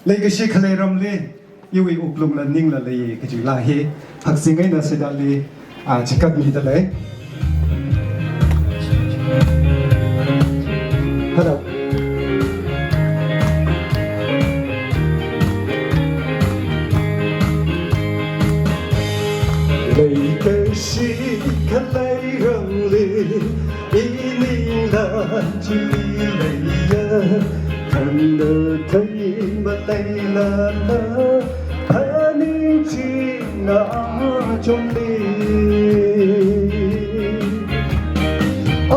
Leikashi khaleiram le iwi uplung la ning la le kaju la he haksingai na sedali chikak mi dale hello Leikashi khaleiram le ining la chili leya看得太美了，和你去那种里。哦，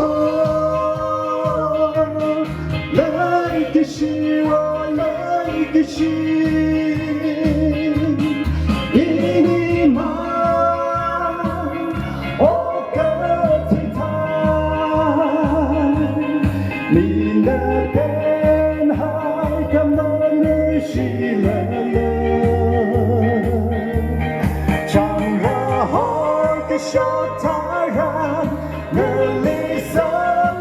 来个是我来个是，一你妈，我个最惨，你那边。是了，长然后个小太阳，那里三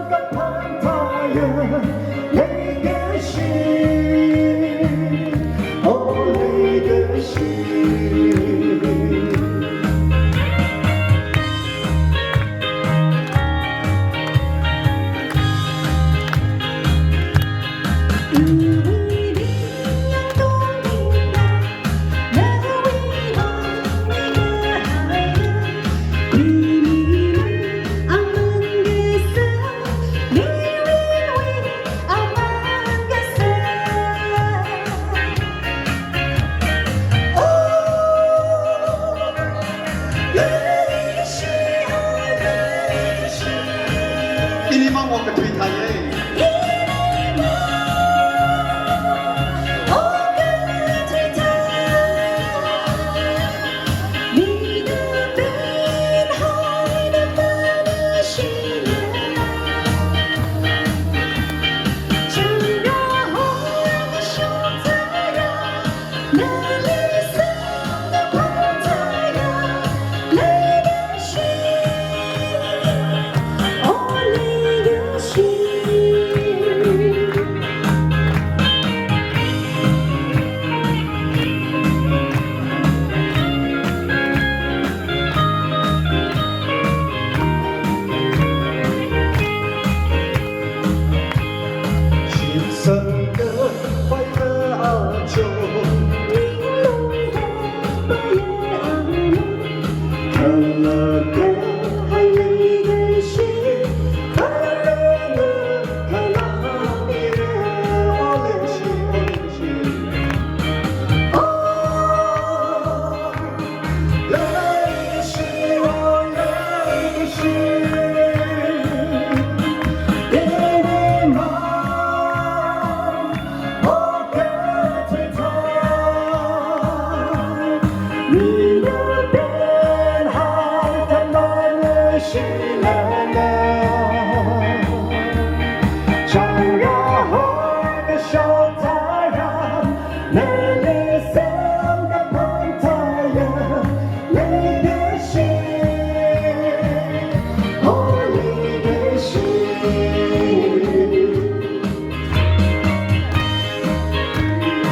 个盘太阳，那个是，哦，那个是。ini mang mau ke Twitter ye.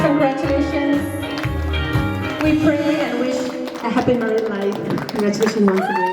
Congratulations. We pray and wish a happy married life. Congratulations once again.